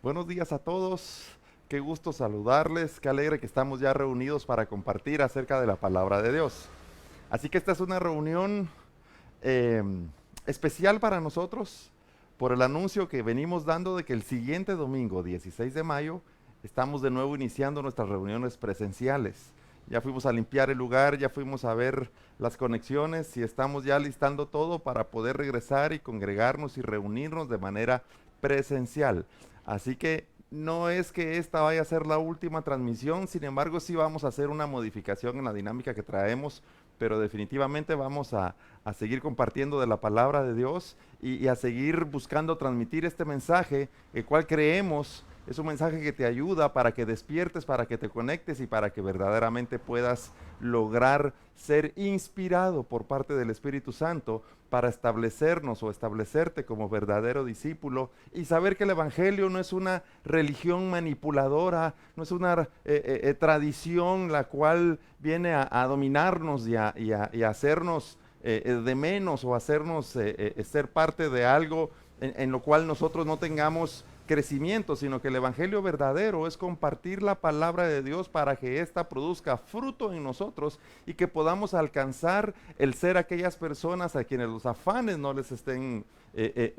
Buenos días a todos, qué gusto saludarles, qué alegre que estamos ya reunidos para compartir acerca de la palabra de Dios. Así que esta es una reunión eh, especial para nosotros por el anuncio que venimos dando de que el siguiente domingo, 16 de mayo, estamos de nuevo iniciando nuestras reuniones presenciales. Ya fuimos a limpiar el lugar, ya fuimos a ver las conexiones y estamos ya listando todo para poder regresar y congregarnos y reunirnos de manera presencial. Así que no es que esta vaya a ser la última transmisión, sin embargo sí vamos a hacer una modificación en la dinámica que traemos, pero definitivamente vamos a seguir compartiendo de la palabra de Dios y a seguir buscando transmitir este mensaje, el cual creemos es un mensaje que te ayuda para que despiertes, para que te conectes y para que verdaderamente puedas lograr ser inspirado por parte del Espíritu Santo para establecernos o establecerte como verdadero discípulo y saber que el Evangelio no es una religión manipuladora, no es una tradición la cual viene a dominarnos y a hacernos de menos o hacernos ser parte de algo en lo cual nosotros no tengamos crecimiento, sino que el evangelio verdadero es compartir la palabra de Dios para que ésta produzca fruto en nosotros y que podamos alcanzar el ser aquellas personas a quienes los afanes no les estén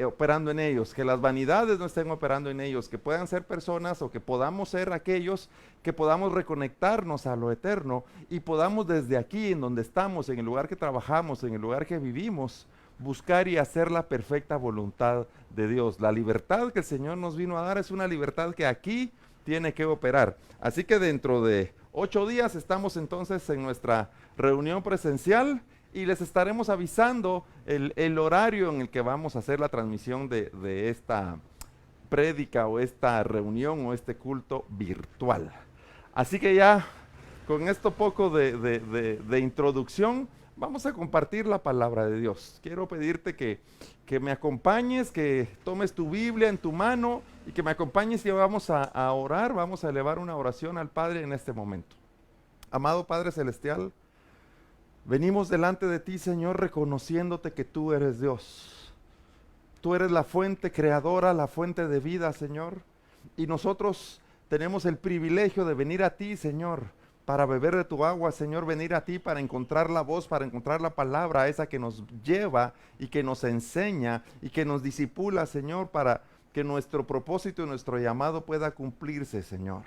operando en ellos, que las vanidades no estén operando en ellos, que puedan ser personas o que podamos ser aquellos que podamos reconectarnos a lo eterno y podamos desde aquí en donde estamos, en el lugar que trabajamos, en el lugar que vivimos, buscar y hacer la perfecta voluntad de Dios. La libertad que el Señor nos vino a dar es una libertad que aquí tiene que operar. Así que dentro de 8 días estamos entonces en nuestra reunión presencial y les estaremos avisando el horario en el que vamos a hacer la transmisión de esta prédica o esta reunión o este culto virtual. Así que ya con esto poco de introducción, vamos a compartir la palabra de Dios. Quiero pedirte que me acompañes, que tomes tu Biblia en tu mano y que me acompañes y vamos a orar, vamos a elevar una oración al Padre en este momento. Amado Padre Celestial, venimos delante de ti, Señor, reconociéndote que tú eres Dios. Tú eres la fuente creadora, la fuente de vida, Señor. Y nosotros tenemos el privilegio de venir a ti, Señor, para beber de tu agua, Señor, venir a ti para encontrar la voz, para encontrar la palabra, esa que nos lleva y que nos enseña y que nos disipula, Señor, para que nuestro propósito y nuestro llamado pueda cumplirse, Señor.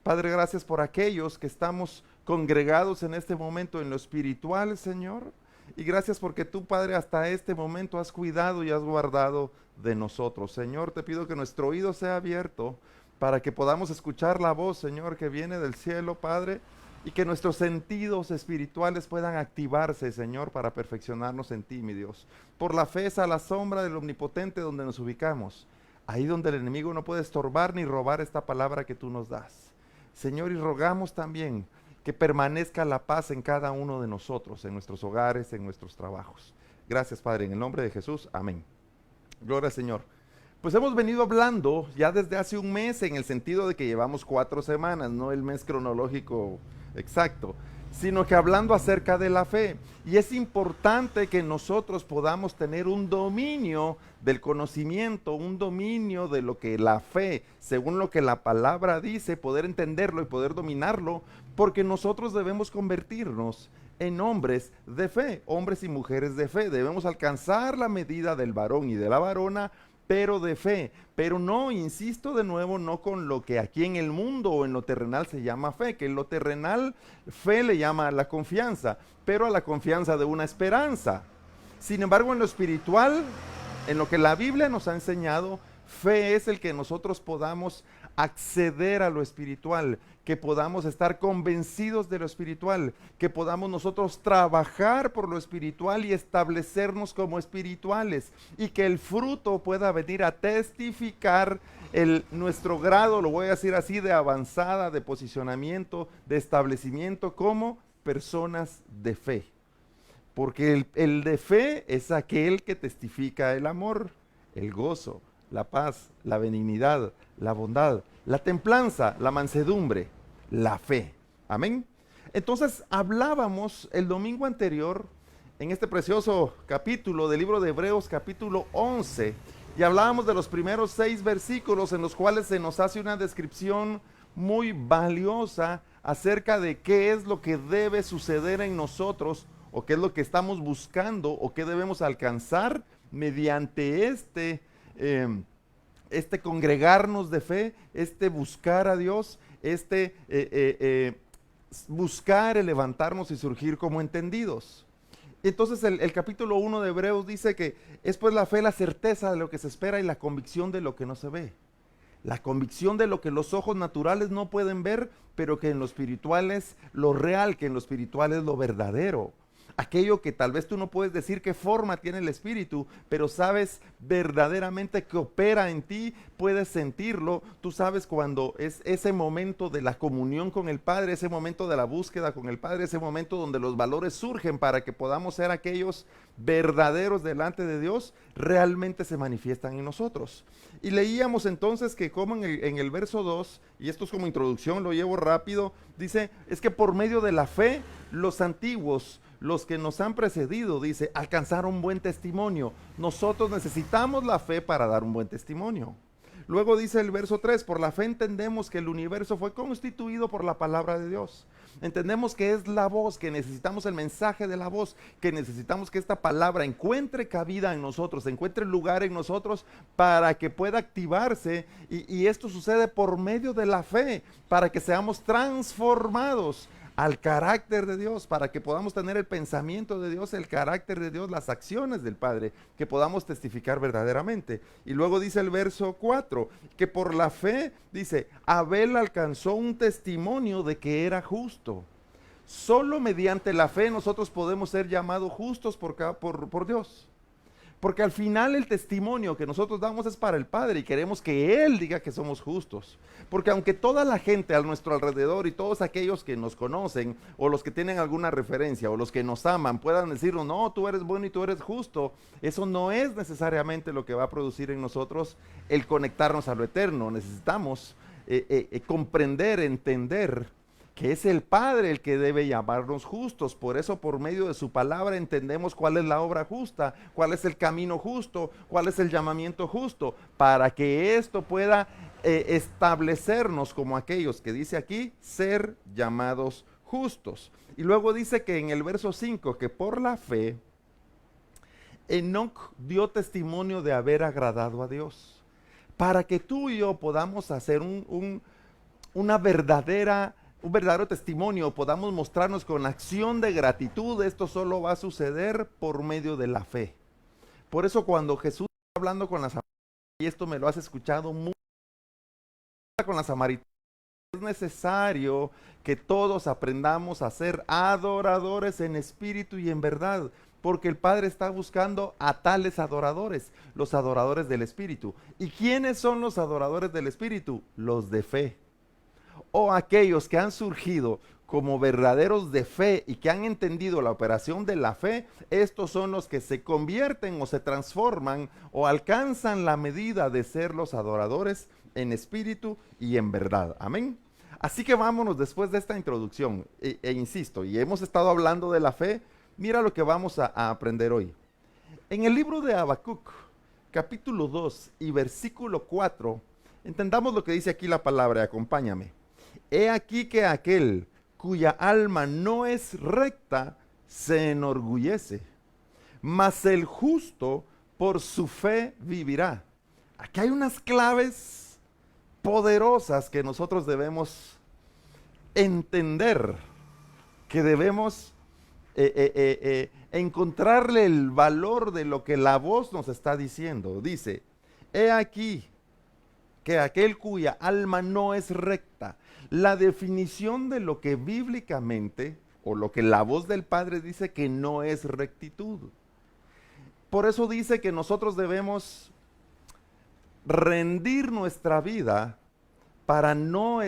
Padre, gracias por aquellos que estamos congregados en este momento en lo espiritual, Señor. Y gracias porque tú, Padre, hasta este momento has cuidado y has guardado de nosotros. Señor, te pido que nuestro oído sea abierto para que podamos escuchar la voz, Señor, que viene del cielo, Padre, y que nuestros sentidos espirituales puedan activarse, Señor, para perfeccionarnos en ti, mi Dios. Por la fe es a la sombra del Omnipotente donde nos ubicamos, ahí donde el enemigo no puede estorbar ni robar esta palabra que tú nos das. Señor, y rogamos también que permanezca la paz en cada uno de nosotros, en nuestros hogares, en nuestros trabajos. Gracias, Padre, en el nombre de Jesús, amén. Gloria al Señor. Pues hemos venido hablando ya desde hace un mes en el sentido de que llevamos 4 semanas, no el mes cronológico exacto, sino que hablando acerca de la fe. Y es importante que nosotros podamos tener un dominio del conocimiento, un dominio de lo que la fe, según lo que la palabra dice, poder entenderlo y poder dominarlo, porque nosotros debemos convertirnos en hombres de fe, hombres y mujeres de fe. Debemos alcanzar la medida del varón y de la varona, pero de fe, pero no, insisto de nuevo, no con lo que aquí en el mundo o en lo terrenal se llama fe, que en lo terrenal fe le llama a la confianza, pero a la confianza de una esperanza. Sin embargo, en lo espiritual, en lo que la Biblia nos ha enseñado, fe es el que nosotros podamos acceder a lo espiritual, que podamos estar convencidos de lo espiritual, que podamos nosotros trabajar por lo espiritual y establecernos como espirituales y que el fruto pueda venir a testificar nuestro grado, lo voy a decir así, de avanzada, de posicionamiento, de establecimiento como personas de fe. Porque el de fe es aquel que testifica el amor, el gozo, la paz, la benignidad, la bondad, la templanza, la mansedumbre, la fe. Amén. Entonces hablábamos el domingo anterior en este precioso capítulo del libro de Hebreos, capítulo 11, Y hablábamos de los primeros 6 versículos en los cuales se nos hace una descripción muy valiosa acerca de qué es lo que debe suceder en nosotros, o qué es lo que estamos buscando, o qué debemos alcanzar mediante este congregarnos de fe, este buscar a Dios, buscar el levantarnos y surgir como entendidos. Entonces el capítulo 1 de Hebreos dice que es pues la fe, la certeza de lo que se espera y la convicción de lo que no se ve. La convicción de lo que los ojos naturales no pueden ver, pero que en lo espiritual es lo real, que en lo espiritual es lo verdadero. Aquello que tal vez tú no puedes decir qué forma tiene el Espíritu, pero sabes verdaderamente que opera en ti, puedes sentirlo. Tú sabes cuando es ese momento de la comunión con el Padre, ese momento de la búsqueda con el Padre, ese momento donde los valores surgen para que podamos ser aquellos verdaderos delante de Dios, realmente se manifiestan en nosotros. Y leíamos entonces que como en el verso 2, y esto es como introducción, lo llevo rápido, dice, es que por medio de la fe, los antiguos, los que nos han precedido, dice, alcanzaron buen testimonio. Nosotros necesitamos la fe para dar un buen testimonio. Luego dice el verso 3, por la fe entendemos que el universo fue constituido por la palabra de Dios. Entendemos que es la voz, que necesitamos el mensaje de la voz, que necesitamos que esta palabra encuentre cabida en nosotros, encuentre lugar en nosotros para que pueda activarse, y esto sucede por medio de la fe, para que seamos transformados al carácter de Dios, para que podamos tener el pensamiento de Dios, el carácter de Dios, las acciones del Padre, que podamos testificar verdaderamente. Y luego dice el verso 4, que por la fe, dice, Abel alcanzó un testimonio de que era justo. Solo mediante la fe nosotros podemos ser llamados justos por Dios. Porque al final el testimonio que nosotros damos es para el Padre y queremos que Él diga que somos justos. Porque aunque toda la gente a nuestro alrededor y todos aquellos que nos conocen o los que tienen alguna referencia o los que nos aman puedan decirnos, no, tú eres bueno y tú eres justo, eso no es necesariamente lo que va a producir en nosotros el conectarnos a lo eterno. Necesitamos comprender, entender que es el Padre el que debe llamarnos justos. Por eso por medio de su palabra entendemos cuál es la obra justa, cuál es el camino justo, cuál es el llamamiento justo, para que esto pueda establecernos como aquellos que dice aquí, ser llamados justos. Y luego dice que en el verso 5, que por la fe, Enoc dio testimonio de haber agradado a Dios, para que tú y yo podamos hacer un verdadero testimonio, podamos mostrarnos con acción de gratitud. Esto solo va a suceder por medio de la fe. Por eso cuando Jesús está hablando con la samaritana, y esto me lo has escuchado mucho con la samaritana, es necesario que todos aprendamos a ser adoradores en espíritu y en verdad, porque el Padre está buscando a tales adoradores, los adoradores del Espíritu. ¿Y quiénes son los adoradores del Espíritu? Los de fe, o aquellos que han surgido como verdaderos de fe y que han entendido la operación de la fe. Estos son los que se convierten o se transforman o alcanzan la medida de ser los adoradores en espíritu y en verdad. Amén. Así que vámonos después de esta introducción, insisto, y hemos estado hablando de la fe. Mira lo que vamos a aprender hoy. En el libro de Habacuc, capítulo 2 y versículo 4, entendamos lo que dice aquí la palabra, acompáñame. He aquí que aquel cuya alma no es recta se enorgullece, mas el justo por su fe vivirá. Aquí hay unas claves poderosas que nosotros debemos entender, que debemos encontrarle el valor de lo que la voz nos está diciendo. Dice, he aquí que aquel cuya alma no es recta. La definición de lo que bíblicamente, o lo que la voz del Padre dice que no es rectitud. Por eso dice que nosotros debemos rendir nuestra vida para no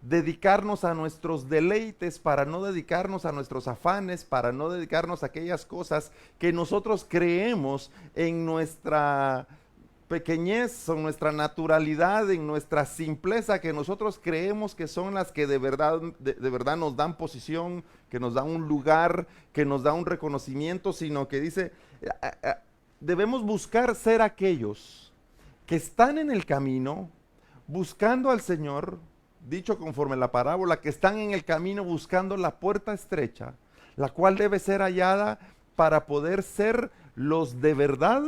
dedicarnos a nuestros deleites, para no dedicarnos a nuestros afanes, para no dedicarnos a aquellas cosas que nosotros creemos en nuestra pequeñez, en nuestra naturalidad, en nuestra simpleza, que nosotros creemos que son las que de verdad nos dan posición, que nos dan un lugar, que nos da un reconocimiento, sino que dice, debemos buscar ser aquellos que están en el camino, buscando al Señor, dicho conforme la parábola, que están en el camino buscando la puerta estrecha, la cual debe ser hallada para poder ser los de verdad.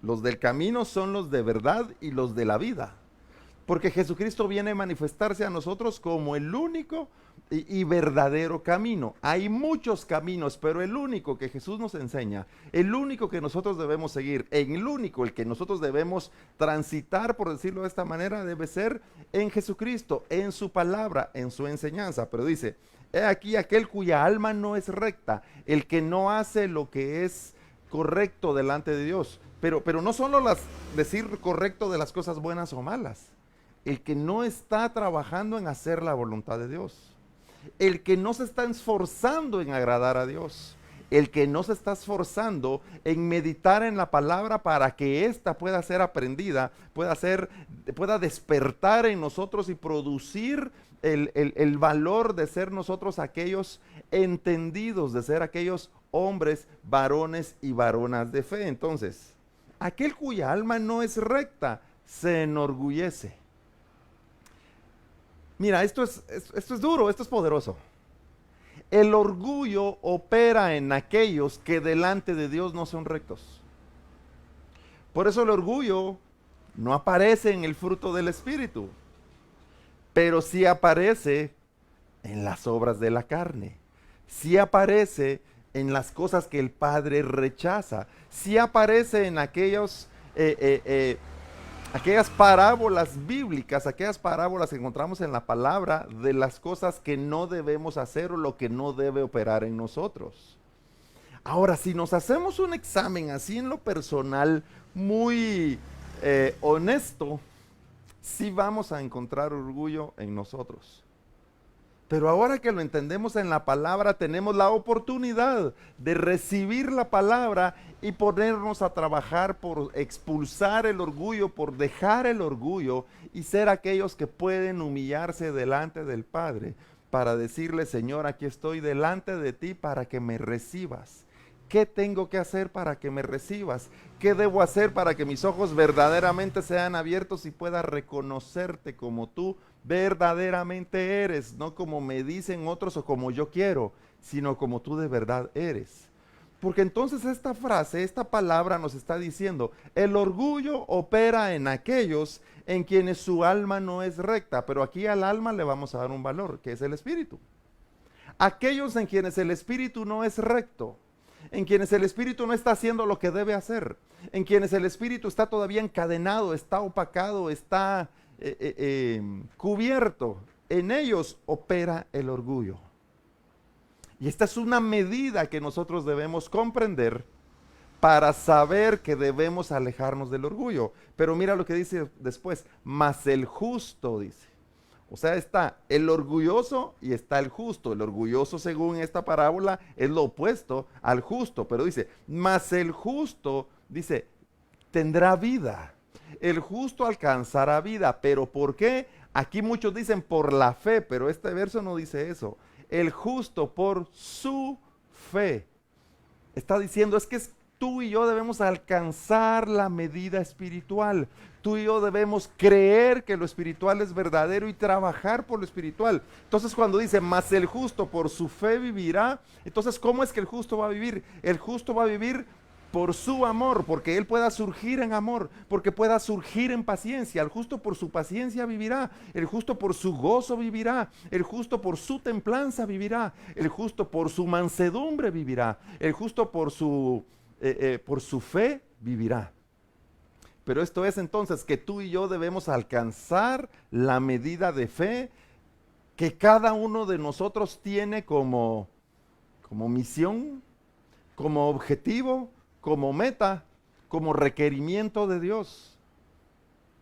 Los del camino son los de verdad y los de la vida. Porque Jesucristo viene a manifestarse a nosotros como el único y verdadero camino. Hay muchos caminos, pero el único que Jesús nos enseña, el único que nosotros debemos seguir, el único el que nosotros debemos transitar, por decirlo de esta manera, debe ser en Jesucristo, en su palabra, en su enseñanza. Pero dice, he aquí aquel cuya alma no es recta, el que no hace lo que es correcto delante de Dios. Pero no solo decir correcto de las cosas buenas o malas, el que no está trabajando en hacer la voluntad de Dios, el que no se está esforzando en agradar a Dios, el que no se está esforzando en meditar en la palabra para que ésta pueda ser aprendida, pueda despertar en nosotros y producir el valor de ser nosotros aquellos entendidos, de ser aquellos hombres, varones y varonas de fe. Entonces, aquel cuya alma no es recta se enorgullece. Mira, esto es duro, esto es poderoso. El orgullo opera en aquellos que delante de Dios no son rectos. Por eso el orgullo no aparece en el fruto del Espíritu, pero sí aparece en las obras de la carne. Sí aparece en las cosas que el Padre rechaza. Sí aparece en aquellas parábolas bíblicas, aquellas parábolas que encontramos en la palabra de las cosas que no debemos hacer o lo que no debe operar en nosotros. Ahora, si nos hacemos un examen así en lo personal, muy honesto, sí vamos a encontrar orgullo en nosotros. Pero ahora que lo entendemos en la palabra, tenemos la oportunidad de recibir la palabra y ponernos a trabajar por expulsar el orgullo, por dejar el orgullo y ser aquellos que pueden humillarse delante del Padre para decirle, Señor, aquí estoy delante de ti para que me recibas. ¿Qué tengo que hacer para que me recibas? ¿Qué debo hacer para que mis ojos verdaderamente sean abiertos y pueda reconocerte como tú verdaderamente eres? No como me dicen otros o como yo quiero, sino como tú de verdad eres. Porque entonces esta frase, esta palabra nos está diciendo, el orgullo opera en aquellos en quienes su alma no es recta, pero aquí al alma le vamos a dar un valor, que es el espíritu. Aquellos en quienes el espíritu no es recto, en quienes el espíritu no está haciendo lo que debe hacer, en quienes el espíritu está todavía encadenado, está opacado, está cubierto, en ellos opera el orgullo. Y esta es una medida que nosotros debemos comprender para saber que debemos alejarnos del orgullo. Pero mira lo que dice después, mas el justo, dice. O sea, está el orgulloso y está el justo. El orgulloso, según esta parábola, es lo opuesto al justo. Pero dice, mas el justo, dice, tendrá vida. El justo alcanzará vida. ¿Pero por qué? Aquí muchos dicen por la fe, pero este verso no dice eso. El justo por su fe. Está diciendo, es que tú y yo debemos alcanzar la medida espiritual. Tú y yo debemos creer que lo espiritual es verdadero y trabajar por lo espiritual. Entonces cuando dice, mas el justo por su fe vivirá, entonces ¿cómo es que el justo va a vivir? El justo va a vivir por su amor, porque él pueda surgir en amor, porque pueda surgir en paciencia. El justo por su paciencia vivirá, el justo por su gozo vivirá, el justo por su templanza vivirá, el justo por su mansedumbre vivirá, el justo por su fe vivirá. Pero esto es entonces que tú y yo debemos alcanzar la medida de fe que cada uno de nosotros tiene como misión, como objetivo, como meta, como requerimiento de Dios.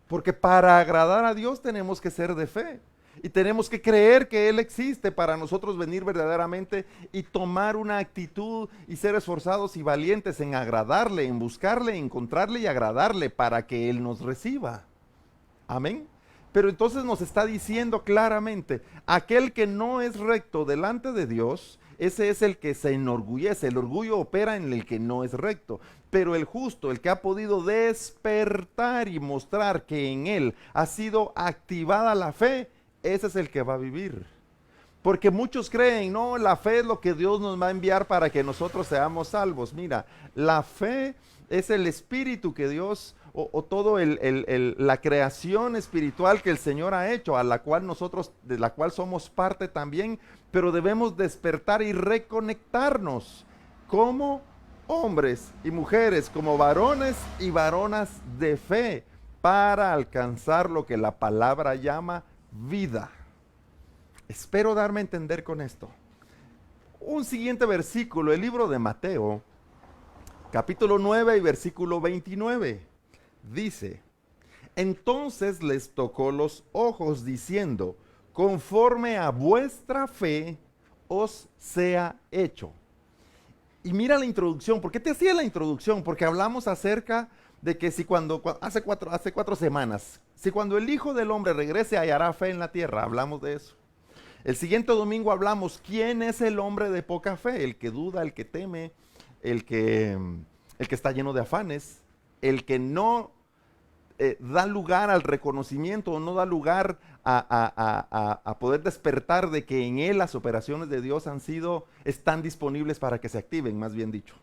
Porque para agradar a Dios tenemos que ser de fe. Y tenemos que creer que Él existe para nosotros venir verdaderamente y tomar una actitud y ser esforzados y valientes en agradarle, en buscarle, encontrarle y agradarle para que Él nos reciba. Amén. Pero entonces nos está diciendo claramente, aquel que no es recto delante de Dios, ese es el que se enorgullece. El orgullo opera en el que no es recto. Pero el justo, el que ha podido despertar y mostrar que en él ha sido activada la fe, ese es el que va a vivir. Porque muchos creen, no, la fe es lo que Dios nos va a enviar para que nosotros seamos salvos. Mira, la fe es el espíritu que Dios o todo la creación espiritual que el Señor ha hecho, a la cual nosotros, de la cual somos parte también, pero debemos despertar y reconectarnos como hombres y mujeres, como varones y varonas de fe, para alcanzar lo que la palabra llama vida. Espero darme a entender con esto. Un siguiente versículo, el libro de Mateo, capítulo 9 y versículo 29. Dice, entonces les tocó los ojos diciendo, conforme a vuestra fe os sea hecho. Y mira la introducción. ¿Por qué te hacía la introducción? Porque hablamos acerca de que si hace 4 semanas, si cuando el Hijo del Hombre regrese hallará fe en la tierra, hablamos de eso. El siguiente domingo hablamos, ¿quién es el hombre de poca fe? El que duda, el que teme, el que está lleno de afanes, el que no da lugar al reconocimiento o no da lugar a poder despertar de que en él las operaciones de Dios están disponibles para que se activen, más bien dicho.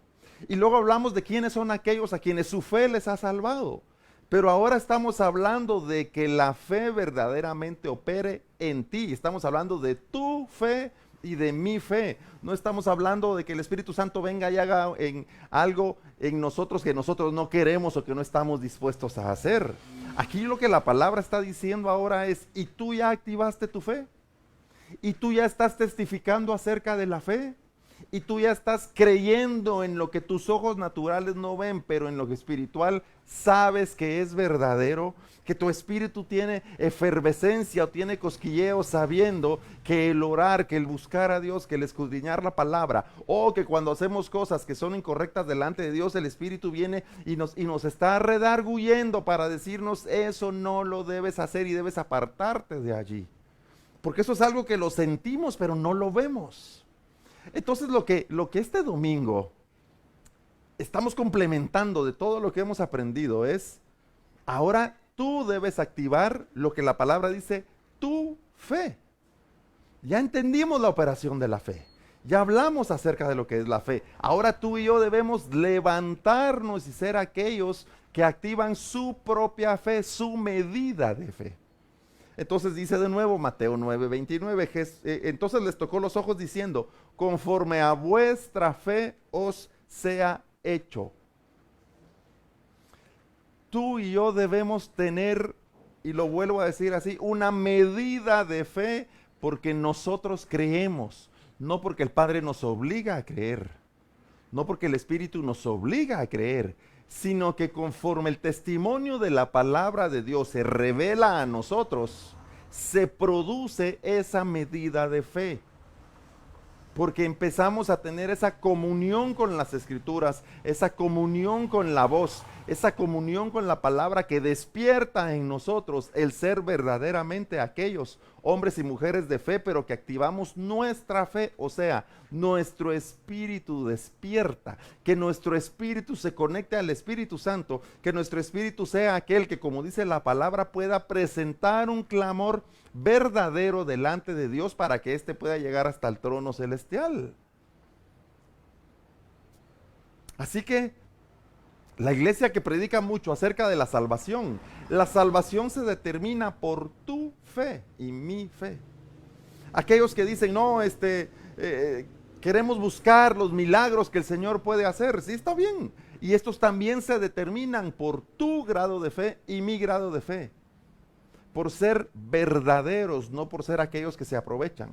Y luego hablamos de quiénes son aquellos a quienes su fe les ha salvado. Pero ahora estamos hablando de que la fe verdaderamente opere en ti. Estamos hablando de tu fe y de mi fe. No estamos hablando de que el Espíritu Santo venga y haga algo en nosotros que nosotros no queremos o que no estamos dispuestos a hacer. Aquí lo que la palabra está diciendo ahora es, ¿y tú ya activaste tu fe? ¿Y tú ya estás testificando acerca de la fe? ¿Y tú ya estás creyendo en lo que tus ojos naturales no ven, pero en lo que espiritual sabes que es verdadero? Que tu espíritu tiene efervescencia o tiene cosquilleo sabiendo que el orar, que el buscar a Dios, que el escudriñar la palabra, o que cuando hacemos cosas que son incorrectas delante de Dios, el espíritu viene y nos está redarguyendo para decirnos, eso no lo debes hacer y debes apartarte de allí. Porque eso es algo que lo sentimos, pero no lo vemos. Entonces lo que este domingo estamos complementando de todo lo que hemos aprendido es, ahora tú debes activar lo que la palabra dice, tu fe. Ya entendimos la operación de la fe, ya hablamos acerca de lo que es la fe. Ahora tú y yo debemos levantarnos y ser aquellos que activan su propia fe, su medida de fe. Entonces dice de nuevo Mateo 9:29, entonces les tocó los ojos diciendo, conforme a vuestra fe os sea hecho. Tú y yo debemos tener, y lo vuelvo a decir así, una medida de fe porque nosotros creemos, no porque el Padre nos obliga a creer, no porque el Espíritu nos obliga a creer, sino que conforme el testimonio de la palabra de Dios se revela a nosotros, se produce esa medida de fe. Porque empezamos a tener esa comunión con las Escrituras, esa comunión con la voz, esa comunión con la palabra que despierta en nosotros el ser verdaderamente aquellos hombres y mujeres de fe, pero que activamos nuestra fe, o sea, nuestro espíritu despierta, que nuestro espíritu se conecte al Espíritu Santo, que nuestro espíritu sea aquel que, como dice la palabra, pueda presentar un clamor verdadero delante de Dios para que éste pueda llegar hasta el trono celestial. Así que la iglesia que predica mucho acerca de la salvación se determina por tu fe y mi fe. Aquellos que dicen, no, queremos buscar los milagros que el Señor puede hacer, sí, está bien. Y estos también se determinan por tu grado de fe y mi grado de fe. Por ser verdaderos, no por ser aquellos que se aprovechan.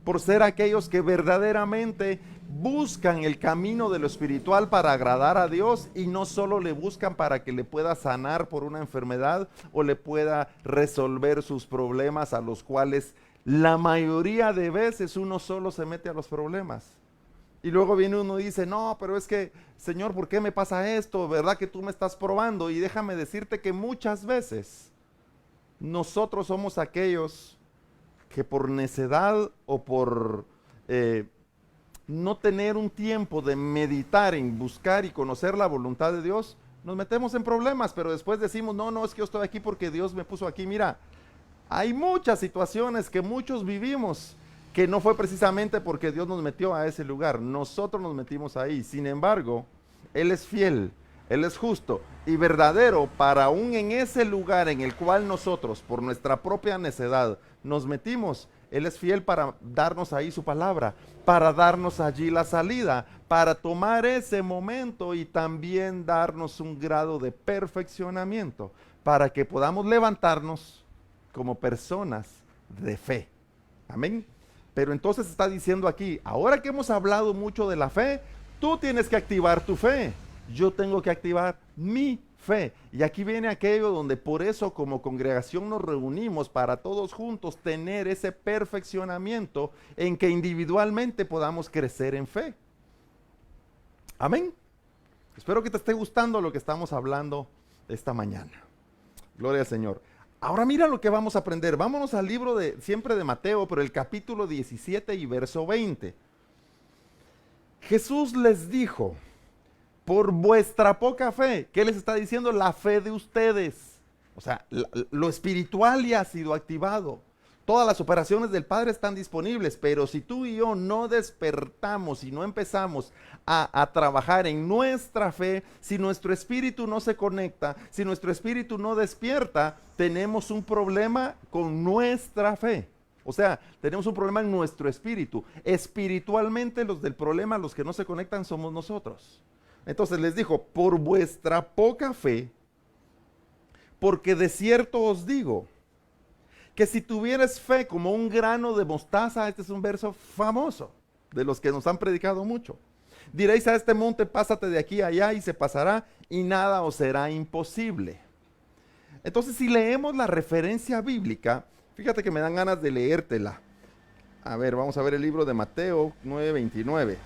Por ser aquellos que verdaderamente buscan el camino de lo espiritual para agradar a Dios y no solo le buscan para que le pueda sanar por una enfermedad o le pueda resolver sus problemas, a los cuales la mayoría de veces uno solo se mete a los problemas. Y luego viene uno y dice, no, pero es que, Señor, ¿por qué me pasa esto? ¿Verdad que tú me estás probando? Y déjame decirte que muchas veces nosotros somos aquellos que por necedad o por no tener un tiempo de meditar en buscar y conocer la voluntad de Dios, nos metemos en problemas, pero después decimos, no, no, es que yo estoy aquí porque Dios me puso aquí. Mira, hay muchas situaciones que muchos vivimos que no fue precisamente porque Dios nos metió a ese lugar, nosotros nos metimos ahí. Sin embargo, Él es fiel, Él es justo y verdadero para aún en ese lugar en el cual nosotros, por nuestra propia necedad, nos metimos. Él es fiel para darnos ahí su palabra, para darnos allí la salida, para tomar ese momento y también darnos un grado de perfeccionamiento, para que podamos levantarnos como personas de fe. Amén. Pero entonces está diciendo aquí, ahora que hemos hablado mucho de la fe, tú tienes que activar tu fe. Yo tengo que activar mi fe. Y aquí viene aquello donde por eso como congregación nos reunimos para todos juntos tener ese perfeccionamiento en que individualmente podamos crecer en fe. Amén. Espero que te esté gustando lo que estamos hablando esta mañana. Gloria al Señor. Ahora mira lo que vamos a aprender. Vámonos al libro siempre de Mateo, pero el capítulo 17 y verso 20. Jesús les dijo, por vuestra poca fe. ¿Qué les está diciendo? La fe de ustedes. O sea, lo espiritual ya ha sido activado. Todas las operaciones del Padre están disponibles, pero si tú y yo no despertamos y no empezamos a trabajar en nuestra fe, si nuestro espíritu no se conecta, si nuestro espíritu no despierta, tenemos un problema con nuestra fe. O sea, tenemos un problema en nuestro espíritu. Espiritualmente los del problema, los que no se conectan, somos nosotros. Entonces les dijo, por vuestra poca fe, porque de cierto os digo, que si tuvieras fe como un grano de mostaza, este es un verso famoso, de los que nos han predicado mucho. Diréis a este monte, pásate de aquí a allá y se pasará, y nada os será imposible. Entonces, si leemos la referencia bíblica, fíjate que me dan ganas de leértela. A ver, vamos a ver el libro de Mateo 9:29.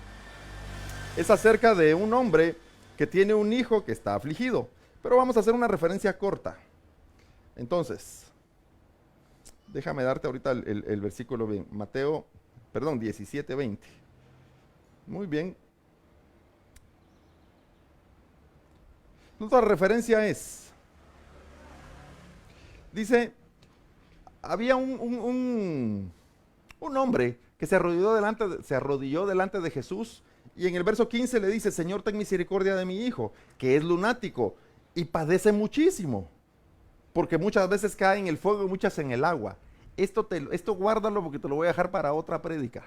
Es acerca de un hombre que tiene un hijo que está afligido, pero vamos a hacer una referencia corta. Entonces, déjame darte ahorita el versículo bien. Mateo, 17:20. Muy bien. Nuestra referencia es, dice, había un hombre que se arrodilló delante de Jesús y en el verso 15 le dice, Señor, ten misericordia de mi hijo, que es lunático y padece muchísimo, porque muchas veces cae en el fuego y muchas en el agua. Esto guárdalo porque te lo voy a dejar para otra prédica.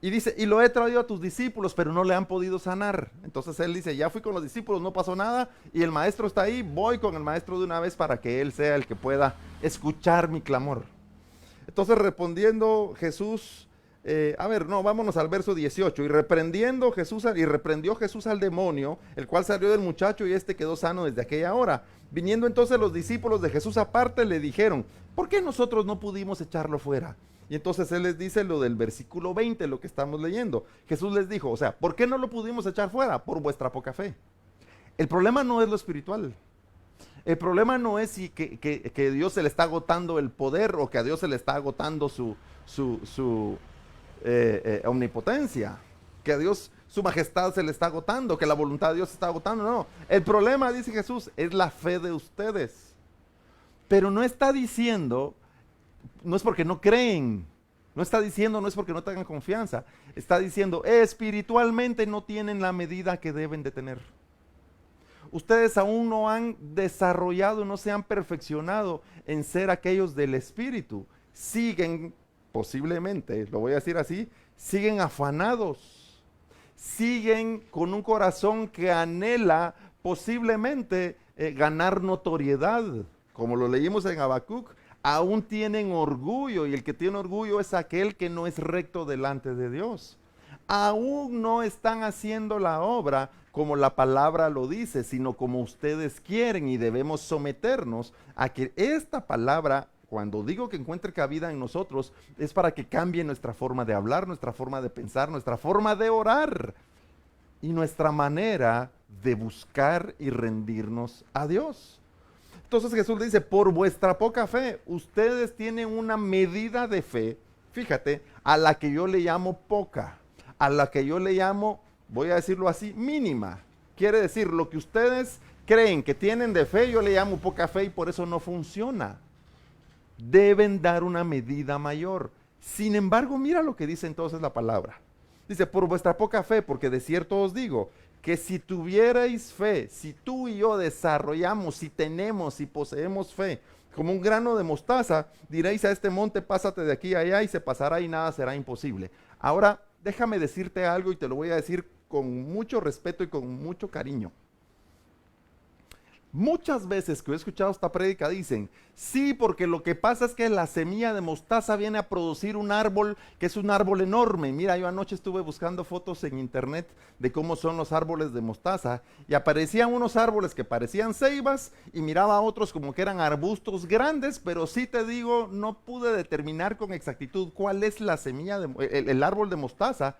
Y dice, y lo he traído a tus discípulos, pero no le han podido sanar. Entonces él dice, ya fui con los discípulos, no pasó nada, y el maestro está ahí, voy con el maestro de una vez para que él sea el que pueda escuchar mi clamor. Entonces respondiendo Jesús, vámonos al verso 18. Y reprendió Jesús al demonio, el cual salió del muchacho y este quedó sano desde aquella hora. Viniendo entonces los discípulos de Jesús aparte, le dijeron, ¿por qué nosotros no pudimos echarlo fuera? Y entonces él les dice lo del versículo 20, lo que estamos leyendo. Jesús les dijo, o sea, ¿por qué no lo pudimos echar fuera? Por vuestra poca fe. El problema no es lo espiritual. El problema no es que Dios se le está agotando el poder o que a Dios se le está agotando su omnipotencia. Que a Dios su majestad se le está agotando, que la voluntad de Dios se está agotando. No, el problema, dice Jesús, es la fe de ustedes. Pero no está diciendo, no es porque no creen, no está diciendo, no es porque no tengan confianza, está diciendo, espiritualmente no tienen la medida que deben de tener. Ustedes aún no han desarrollado, no se han perfeccionado en ser aquellos del espíritu. Siguen, posiblemente, lo voy a decir así, siguen afanados, siguen con un corazón que anhela posiblemente ganar notoriedad, como lo leímos en Habacuc. Aún tienen orgullo y el que tiene orgullo es aquel que no es recto delante de Dios. Aún no están haciendo la obra como la palabra lo dice, sino como ustedes quieren y debemos someternos a que esta palabra, cuando digo que encuentre cabida en nosotros, es para que cambie nuestra forma de hablar, nuestra forma de pensar, nuestra forma de orar y nuestra manera de buscar y rendirnos a Dios. Entonces Jesús le dice, por vuestra poca fe, ustedes tienen una medida de fe, fíjate, a la que yo le llamo poca, a la que yo le llamo, voy a decirlo así, mínima. Quiere decir, lo que ustedes creen que tienen de fe, yo le llamo poca fe y por eso no funciona. Deben dar una medida mayor. Sin embargo, mira lo que dice entonces la palabra. Dice, por vuestra poca fe, porque de cierto os digo, que si tuvierais fe, si tú y yo desarrollamos, si tenemos, si poseemos fe, como un grano de mostaza, diréis a este monte, pásate de aquí a allá y se pasará y nada será imposible. Ahora, déjame decirte algo y te lo voy a decir con mucho respeto y con mucho cariño. Muchas veces que he escuchado esta prédica dicen, sí, porque lo que pasa es que la semilla de mostaza viene a producir un árbol que es un árbol enorme. Mira, yo anoche estuve buscando fotos en internet de cómo son los árboles de mostaza y aparecían unos árboles que parecían ceibas y miraba a otros como que eran arbustos grandes, pero sí te digo, no pude determinar con exactitud cuál es la semilla, el árbol de mostaza.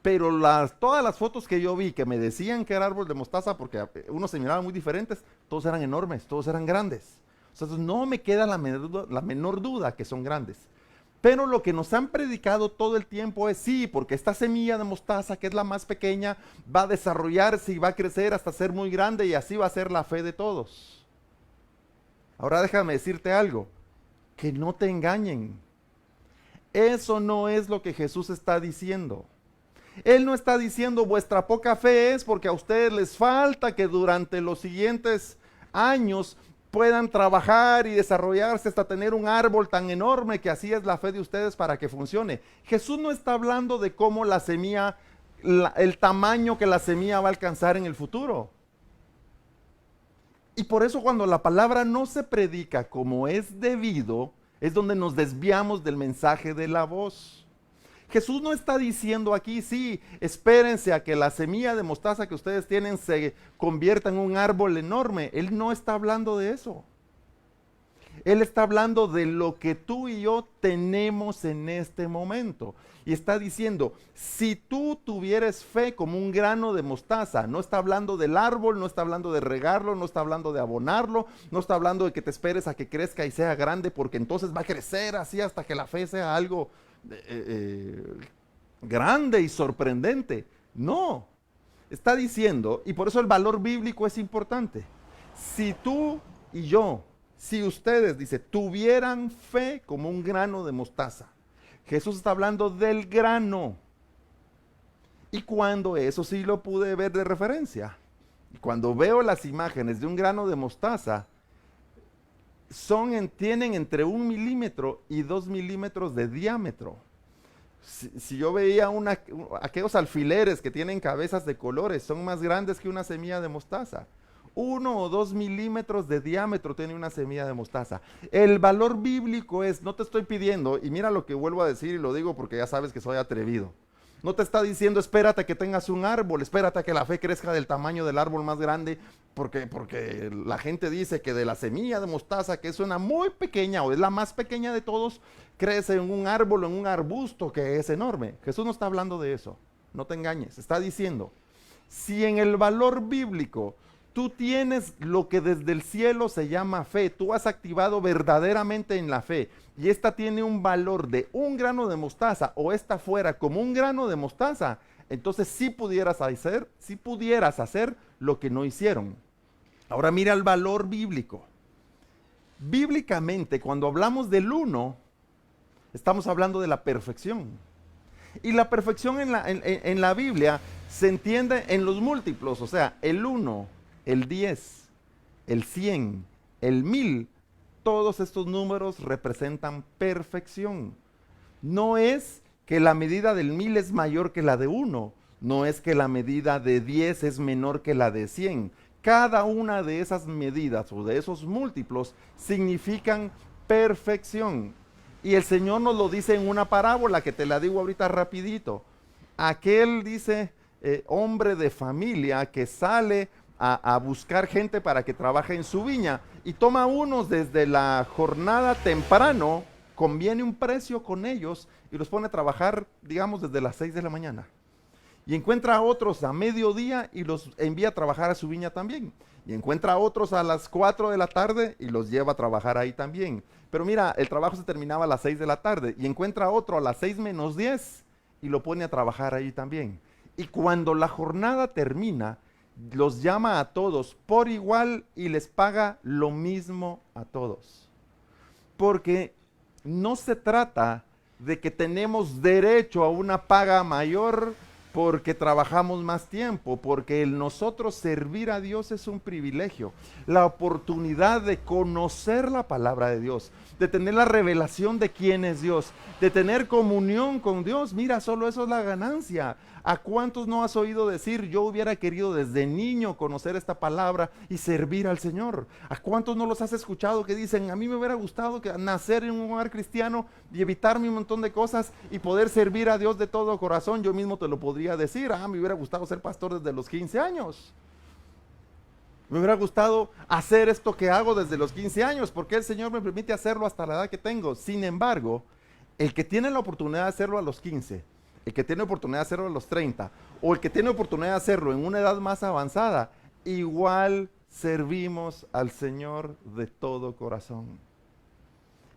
Pero todas las fotos que yo vi que me decían que era árbol de mostaza, porque unos se miraban muy diferentes, todos eran enormes, todos eran grandes. O sea, no me queda la menor duda que son grandes. Pero lo que nos han predicado todo el tiempo es sí, porque esta semilla de mostaza, que es la más pequeña, va a desarrollarse y va a crecer hasta ser muy grande y así va a ser la fe de todos. Ahora déjame decirte algo, que no te engañen. Eso no es lo que Jesús está diciendo. Él no está diciendo vuestra poca fe es porque a ustedes les falta que durante los siguientes años puedan trabajar y desarrollarse hasta tener un árbol tan enorme que así es la fe de ustedes para que funcione. Jesús no está hablando de cómo la semilla, el tamaño que la semilla va a alcanzar en el futuro. Y por eso cuando la palabra no se predica como es debido, es donde nos desviamos del mensaje de la voz. Jesús no está diciendo aquí, sí, espérense a que la semilla de mostaza que ustedes tienen se convierta en un árbol enorme. Él no está hablando de eso. Él está hablando de lo que tú y yo tenemos en este momento. Y está diciendo, si tú tuvieras fe como un grano de mostaza, no está hablando del árbol, no está hablando de regarlo, no está hablando de abonarlo, no está hablando de que te esperes a que crezca y sea grande, porque entonces va a crecer así hasta que la fe sea algo grande y sorprendente. No, está diciendo, y por eso el valor bíblico es importante. Si tú y yo, si ustedes, dice, tuvieran fe como un grano de mostaza, Jesús está hablando del grano. Y cuando eso sí lo pude ver de referencia, cuando veo las imágenes de un grano de mostaza, tienen entre 1 milímetro y 2 milímetros de diámetro. Si yo veía aquellos alfileres que tienen cabezas de colores, son más grandes que una semilla de mostaza. 1 o 2 milímetros de diámetro tiene una semilla de mostaza. El valor bíblico es, no te estoy pidiendo, y mira lo que vuelvo a decir y lo digo porque ya sabes que soy atrevido. No te está diciendo espérate a que tengas un árbol, espérate a que la fe crezca del tamaño del árbol más grande, porque la gente dice que de la semilla de mostaza, que es una muy pequeña o es la más pequeña de todos, crece en un árbol o en un arbusto que es enorme. Jesús no está hablando de eso, no te engañes. Está diciendo, si en el valor bíblico tú tienes lo que desde el cielo se llama fe, tú has activado verdaderamente en la fe, y esta tiene un valor de un grano de mostaza, o esta fuera como un grano de mostaza, entonces sí pudieras hacer lo que no hicieron. Ahora mira el valor bíblico. Bíblicamente, cuando hablamos del uno, estamos hablando de la perfección. Y la perfección en la Biblia se entiende en los múltiplos, o sea, el 1, el 10, el 100, el 1000, todos estos números representan perfección. No es que la medida del 1000 es mayor que la de 1, no es que la medida de 10 es menor que la de 100. Cada una de esas medidas o de esos múltiplos significan perfección. Y el Señor nos lo dice en una parábola que te la digo ahorita rapidito. Aquel dice, hombre de familia que sale a buscar gente para que trabaje en su viña y toma unos desde la jornada temprano, conviene un precio con ellos y los pone a trabajar, digamos, desde las 6 de la mañana. Y encuentra a otros a mediodía y los envía a trabajar a su viña también. Y encuentra a otros a las 4 de la tarde y los lleva a trabajar ahí también. Pero mira, el trabajo se terminaba a las 6 de la tarde y encuentra a otro a las 6 menos 10 y lo pone a trabajar ahí también. Y cuando la jornada termina, los llama a todos por igual y les paga lo mismo a todos. Porque no se trata de que tenemos derecho a una paga mayor porque trabajamos más tiempo, porque el nosotros servir a Dios es un privilegio. La oportunidad de conocer la palabra de Dios, de tener la revelación de quién es Dios, de tener comunión con Dios, mira, solo eso es la ganancia. ¿A cuántos no has oído decir, yo hubiera querido desde niño conocer esta palabra y servir al Señor? ¿A cuántos no los has escuchado que dicen, a mí me hubiera gustado nacer en un hogar cristiano y evitarme un montón de cosas y poder servir a Dios de todo corazón? Yo mismo te lo podría decir, me hubiera gustado ser pastor desde los 15 años. Me hubiera gustado hacer esto que hago desde los 15 años, porque el Señor me permite hacerlo hasta la edad que tengo. Sin embargo, el que tiene la oportunidad de hacerlo a los 15, el que tiene oportunidad de hacerlo a los 30, o el que tiene oportunidad de hacerlo en una edad más avanzada, igual servimos al Señor de todo corazón.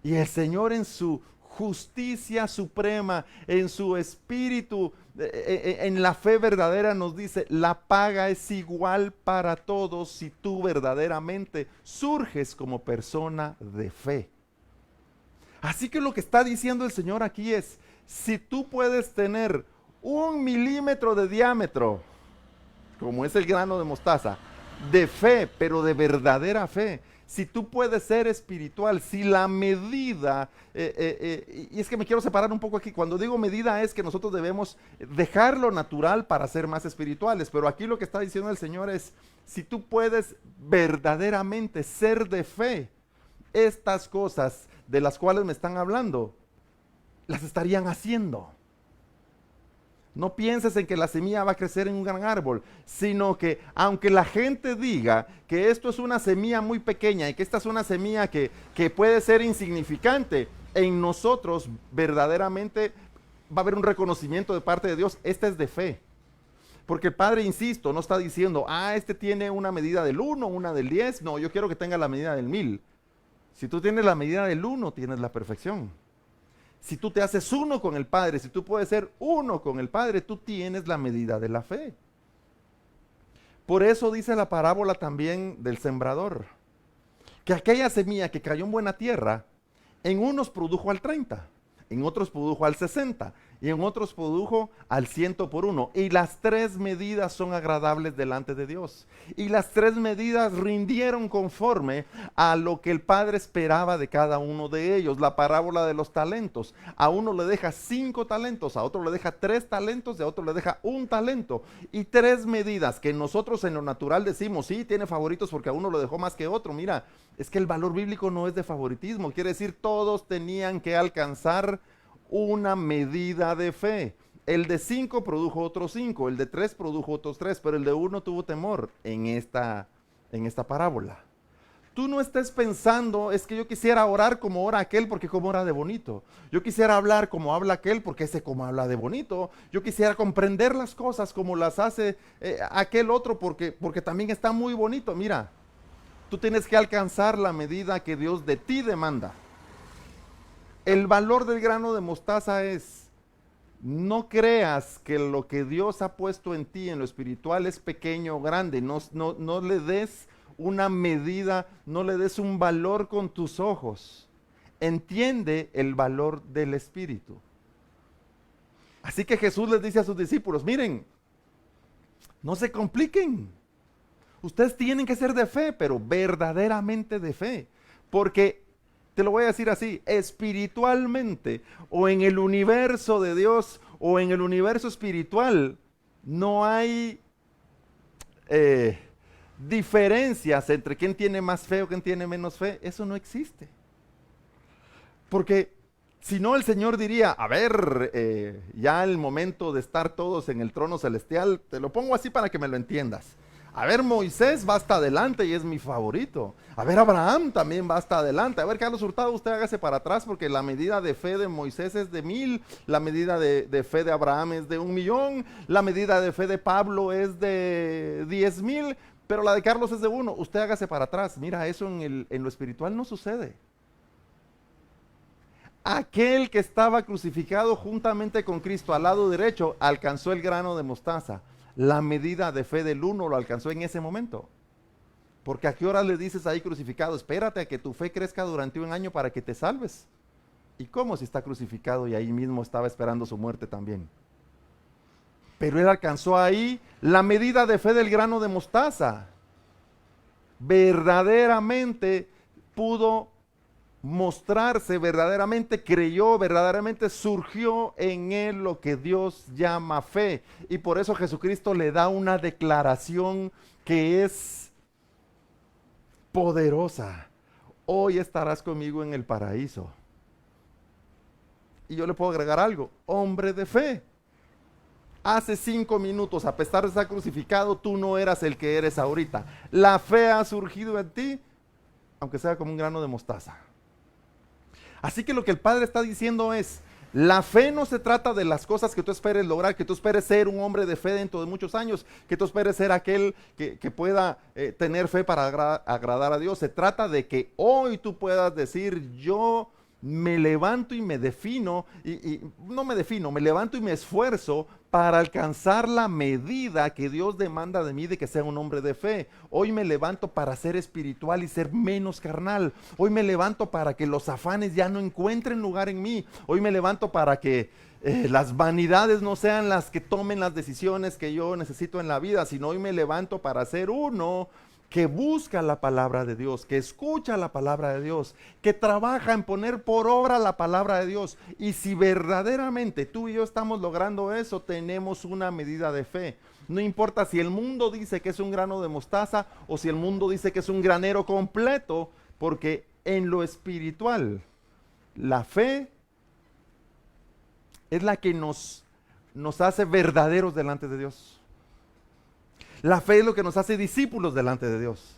Y el Señor en su justicia suprema, en su espíritu, en la fe verdadera nos dice, la paga es igual para todos si tú verdaderamente surges como persona de fe. Así que lo que está diciendo el Señor aquí es, si tú puedes tener 1 milímetro de diámetro, como es el grano de mostaza, de fe, pero de verdadera fe, si tú puedes ser espiritual, si la medida, y es que me quiero separar un poco aquí, cuando digo medida es que nosotros debemos dejar lo natural para ser más espirituales, pero aquí lo que está diciendo el Señor es, si tú puedes verdaderamente ser de fe, estas cosas de las cuales me están hablando, las estarían haciendo. No pienses en que la semilla va a crecer en un gran árbol, sino que aunque la gente diga que esto es una semilla muy pequeña y que esta es una semilla que puede ser insignificante, en nosotros verdaderamente va a haber un reconocimiento de parte de Dios, esta es de fe. Porque el Padre, insisto, no está diciendo, este tiene una medida del 1, una del 10, no, yo quiero que tenga la medida del 1000. Si tú tienes la medida del 1, tienes la perfección. Si tú te haces uno con el Padre, si tú puedes ser uno con el Padre, tú tienes la medida de la fe. Por eso dice la parábola también del sembrador, que aquella semilla que cayó en buena tierra, en unos produjo al 30, en otros produjo al 60 y en otros produjo al 100 por uno. Y las 3 medidas son agradables delante de Dios. Y las 3 medidas rindieron conforme a lo que el Padre esperaba de cada uno de ellos. La parábola de los talentos. A uno le deja 5 talentos, a otro le deja 3 talentos y a otro le deja 1 talento. Y 3 medidas que nosotros en lo natural decimos, sí, tiene favoritos porque a uno lo dejó más que otro. Mira, es que el valor bíblico no es de favoritismo. Quiere decir, todos tenían que alcanzar una medida de fe. El de 5 produjo otros 5, el de 3 produjo otros 3, pero el de 1 tuvo temor en esta parábola. Tú no estés pensando, es que yo quisiera orar como ora aquel porque como ora de bonito. Yo quisiera hablar como habla aquel porque ese como habla de bonito. Yo quisiera comprender las cosas como las hace aquel otro porque también está muy bonito. Mira, tú tienes que alcanzar la medida que Dios de ti demanda. El valor del grano de mostaza es, no creas que lo que Dios ha puesto en ti en lo espiritual es pequeño o grande. No le des una medida, no le des un valor con tus ojos. Entiende el valor del Espíritu. Así que Jesús les dice a sus discípulos, miren, no se compliquen. Ustedes tienen que ser de fe, pero verdaderamente de fe. Porque te lo voy a decir así, espiritualmente o en el universo de Dios o en el universo espiritual no hay diferencias entre quién tiene más fe o quién tiene menos fe. Eso no existe. Porque si no el Señor diría, a ver, ya el momento de estar todos en el trono celestial, te lo pongo así para que me lo entiendas. A ver, Moisés va hasta adelante y es mi favorito. A ver, Abraham también va hasta adelante. A ver, Carlos Hurtado, usted hágase para atrás porque la medida de fe de Moisés es de 1000, la medida de fe de Abraham es de 1,000,000, la medida de fe de Pablo es de 10,000, pero la de Carlos es de 1. Usted hágase para atrás. Mira, eso en lo espiritual no sucede. Aquel que estaba crucificado juntamente con Cristo al lado derecho alcanzó el grano de mostaza. La medida de fe del uno lo alcanzó en ese momento. Porque a qué hora le dices ahí crucificado, espérate a que tu fe crezca durante 1 año para que te salves. ¿Y cómo si está crucificado y ahí mismo estaba esperando su muerte también? Pero él alcanzó ahí la medida de fe del grano de mostaza. Verdaderamente pudo mostrarse, verdaderamente creyó, verdaderamente surgió en él lo que Dios llama fe. Y por eso Jesucristo le da una declaración que es poderosa. Hoy estarás conmigo en el paraíso. Y yo le puedo agregar algo, hombre de fe. Hace 5 minutos, a pesar de estar crucificado, tú no eras el que eres ahorita. La fe ha surgido en ti, aunque sea como un grano de mostaza. Así que lo que el Padre está diciendo es, la fe no se trata de las cosas que tú esperes lograr, que tú esperes ser un hombre de fe dentro de muchos años, que tú esperes ser aquel que pueda tener fe para agradar a Dios. Se trata de que hoy tú puedas decir, yo me levanto y me defino, no me defino, me levanto y me esfuerzo para alcanzar la medida que Dios demanda de mí de que sea un hombre de fe. Hoy me levanto para ser espiritual y ser menos carnal. Hoy me levanto para que los afanes ya no encuentren lugar en mí. Hoy me levanto para que las vanidades no sean las que tomen las decisiones que yo necesito en la vida, sino hoy me levanto para ser uno que busca la palabra de Dios, que escucha la palabra de Dios, que trabaja en poner por obra la palabra de Dios. Y si verdaderamente tú y yo estamos logrando eso, tenemos una medida de fe. No importa si el mundo dice que es un grano de mostaza o si el mundo dice que es un granero completo, porque en lo espiritual, la fe es la que nos hace verdaderos delante de Dios. La fe es lo que nos hace discípulos delante de Dios.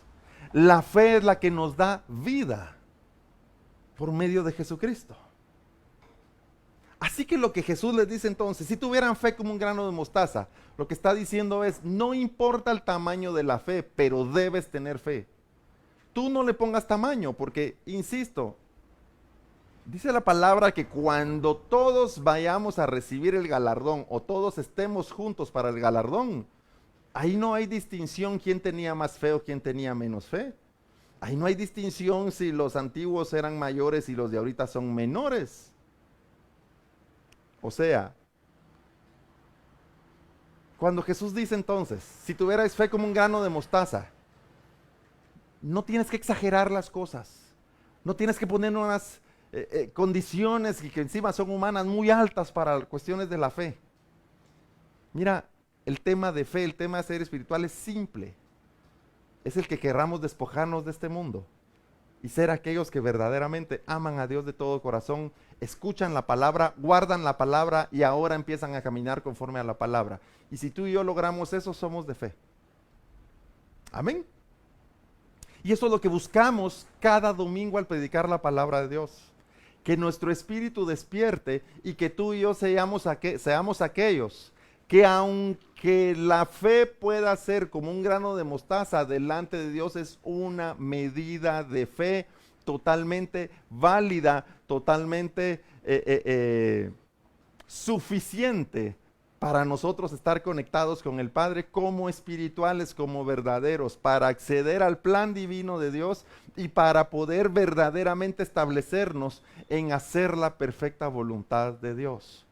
La fe es la que nos da vida por medio de Jesucristo. Así que lo que Jesús les dice entonces, si tuvieran fe como un grano de mostaza, lo que está diciendo es, no importa el tamaño de la fe, pero debes tener fe. Tú no le pongas tamaño, porque, insisto, dice la palabra que cuando todos vayamos a recibir el galardón o todos estemos juntos para el galardón, ahí no hay distinción quién tenía más fe o quién tenía menos fe. Ahí no hay distinción si los antiguos eran mayores y los de ahorita son menores. O sea, cuando Jesús dice entonces, si tuvierais fe como un grano de mostaza, no tienes que exagerar las cosas. No tienes que poner unas condiciones que encima son humanas muy altas para cuestiones de la fe. Mira, el tema de fe, el tema de ser espiritual es simple. Es el que querramos despojarnos de este mundo y ser aquellos que verdaderamente aman a Dios de todo corazón, escuchan la palabra, guardan la palabra y ahora empiezan a caminar conforme a la palabra. Y si tú y yo logramos eso, somos de fe. Amén. Y eso es lo que buscamos cada domingo al predicar la palabra de Dios. Que nuestro espíritu despierte y que tú y yo seamos aquellos que aunque la fe pueda ser como un grano de mostaza delante de Dios, es una medida de fe totalmente válida, totalmente suficiente para nosotros estar conectados con el Padre como espirituales, como verdaderos, para acceder al plan divino de Dios y para poder verdaderamente establecernos en hacer la perfecta voluntad de Dios.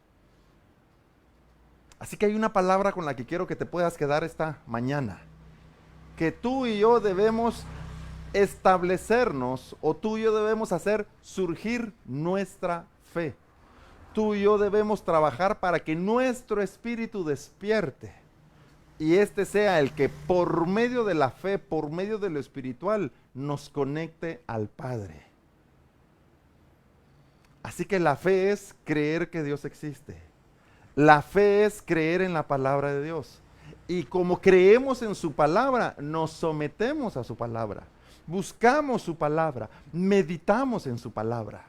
Así que hay una palabra con la que quiero que te puedas quedar esta mañana. Que tú y yo debemos establecernos, o tú y yo debemos hacer surgir nuestra fe. Tú y yo debemos trabajar para que nuestro espíritu despierte. Y este sea el que por medio de la fe, por medio de lo espiritual, nos conecte al Padre. Así que la fe es creer que Dios existe. La fe es creer en la palabra de Dios. Y como creemos en su palabra, nos sometemos a su palabra. Buscamos su palabra, meditamos en su palabra.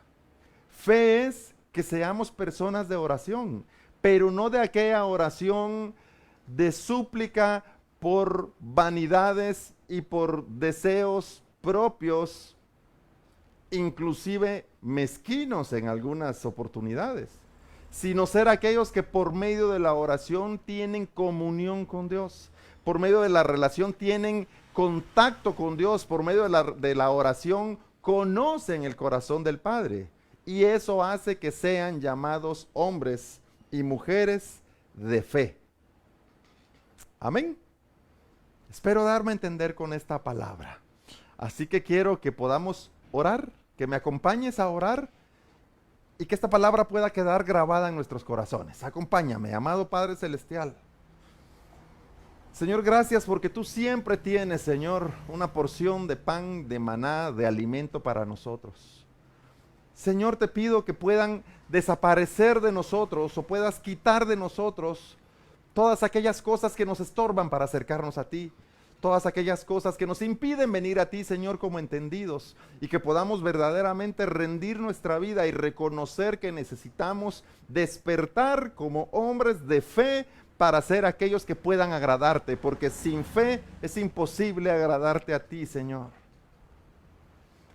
Fe es que seamos personas de oración, pero no de aquella oración de súplica por vanidades y por deseos propios, inclusive mezquinos en algunas oportunidades, sino ser aquellos que por medio de la oración tienen comunión con Dios, por medio de la relación tienen contacto con Dios, por medio de la oración conocen el corazón del Padre. Y eso hace que sean llamados hombres y mujeres de fe. Amén. Espero darme a entender con esta palabra. Así que quiero que podamos orar, que me acompañes a orar y que esta palabra pueda quedar grabada en nuestros corazones. Acompáñame, amado Padre Celestial. Señor, gracias porque tú siempre tienes, Señor, una porción de pan, de maná, de alimento para nosotros. Señor, te pido que puedan desaparecer de nosotros o puedas quitar de nosotros todas aquellas cosas que nos estorban para acercarnos a ti, todas aquellas cosas que nos impiden venir a ti, Señor, como entendidos, y que podamos verdaderamente rendir nuestra vida y reconocer que necesitamos despertar como hombres de fe para ser aquellos que puedan agradarte, porque sin fe es imposible agradarte a ti, Señor.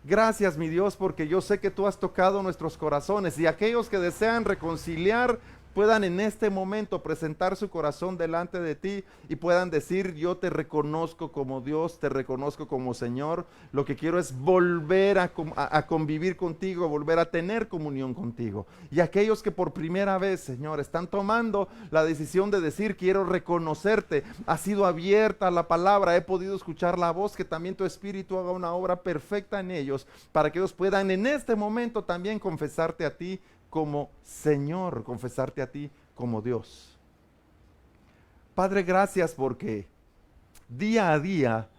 Gracias, mi Dios, porque yo sé que tú has tocado nuestros corazones y aquellos que desean reconciliar puedan en este momento presentar su corazón delante de ti y puedan decir: yo te reconozco como Dios, te reconozco como Señor. Lo que quiero es volver a convivir contigo, volver a tener comunión contigo. Y aquellos que por primera vez, Señor, están tomando la decisión de decir: quiero reconocerte, ha sido abierta la palabra, he podido escuchar la voz, que también tu Espíritu haga una obra perfecta en ellos, para que ellos puedan en este momento también confesarte a ti como Señor, confesarte a ti como Dios. Padre, gracias porque día a día,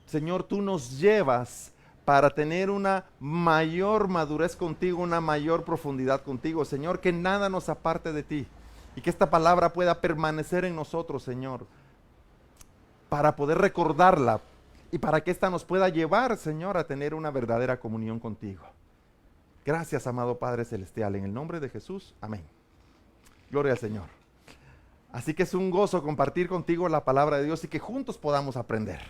Señor, tú nos llevas para tener una mayor madurez contigo, una mayor profundidad contigo, Señor, que nada nos aparte de ti y que esta palabra pueda permanecer en nosotros, Señor, para poder recordarla y para que esta nos pueda llevar, Señor, a tener una verdadera comunión contigo. Gracias, amado Padre Celestial, en el nombre de Jesús, amén. Gloria al Señor. Así que es un gozo compartir contigo la palabra de Dios y que juntos podamos aprender.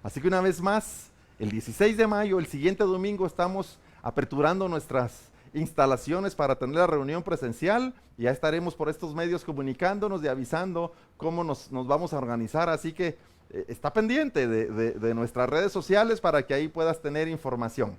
Así que una vez más, el 16 de mayo, el siguiente domingo, estamos aperturando nuestras instalaciones para tener la reunión presencial. Ya estaremos por estos medios comunicándonos y avisando cómo nos vamos a organizar. Así que está pendiente de nuestras redes sociales para que ahí puedas tener información.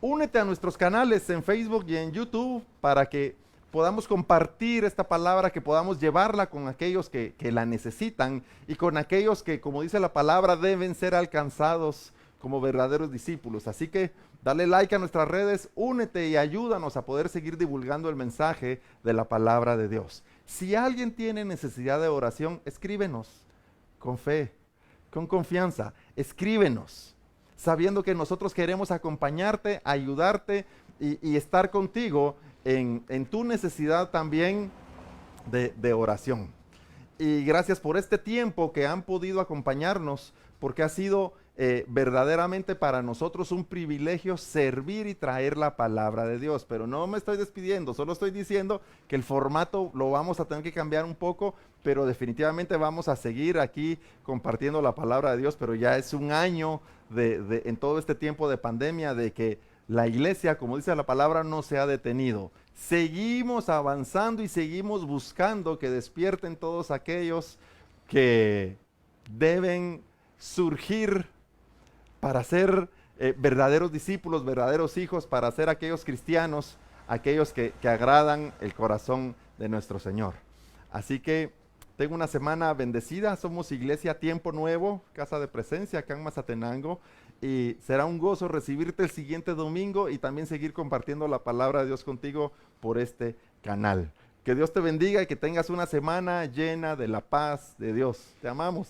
Únete a nuestros canales en Facebook y en YouTube para que podamos compartir esta palabra, que podamos llevarla con aquellos que la necesitan y con aquellos que, como dice la palabra, deben ser alcanzados como verdaderos discípulos. Así que dale like a nuestras redes, únete y ayúdanos a poder seguir divulgando el mensaje de la palabra de Dios. Si alguien tiene necesidad de oración, escríbenos con fe, con confianza, escríbenos, sabiendo que nosotros queremos acompañarte, ayudarte y estar contigo en tu necesidad también de oración. Y gracias por este tiempo que han podido acompañarnos, porque ha sido verdaderamente para nosotros un privilegio servir y traer la palabra de Dios. Pero no me estoy despidiendo, solo estoy diciendo que el formato lo vamos a tener que cambiar un poco, pero definitivamente vamos a seguir aquí compartiendo la palabra de Dios. Pero ya es un año en todo este tiempo de pandemia, de que la iglesia, como dice la palabra, no se ha detenido. Seguimos avanzando y seguimos buscando que despierten todos aquellos que deben surgir para ser verdaderos discípulos, verdaderos hijos, para ser aquellos cristianos, aquellos que agradan el corazón de nuestro Señor. Así que tengo una semana bendecida. Somos Iglesia Tiempo Nuevo, Casa de Presencia, acá en Mazatenango, y será un gozo recibirte el siguiente domingo y también seguir compartiendo la palabra de Dios contigo por este canal. Que Dios te bendiga y que tengas una semana llena de la paz de Dios. Te amamos.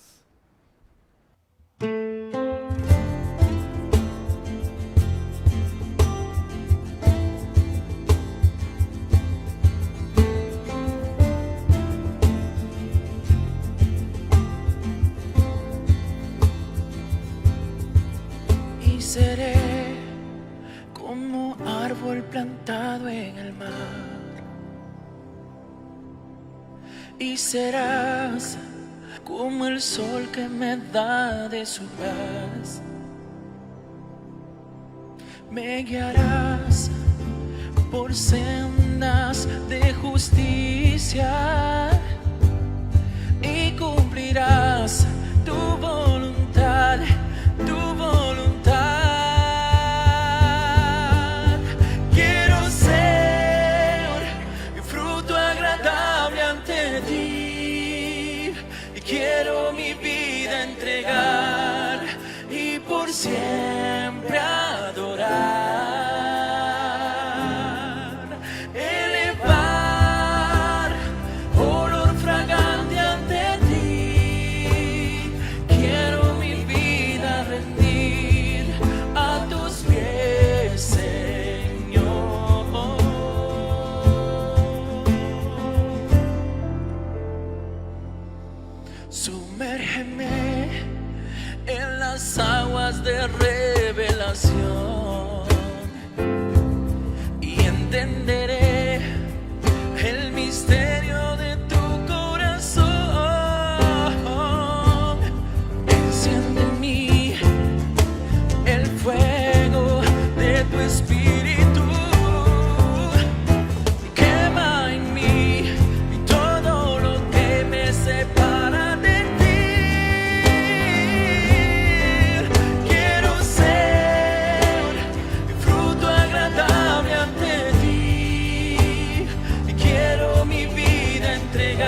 y serás como el sol que me da de su paz. Me guiarás por sendas de justicia y cumplirás tu voluntad, tu voluntad. Quiero ser un fruto agradable ante ti y quiero mi vida entregar y por siempre adorar, elevar olor fragante ante ti. Quiero mi vida rendir a tus pies, Señor. Sumérgeme en las aguas de revelación y entenderé el misterio de tu corazón. Enciende en mí el fuego de tu espíritu, quema en mí todo lo que me separa de ti. Quiero ser fruto agradable ante ti y quiero mi vida entregar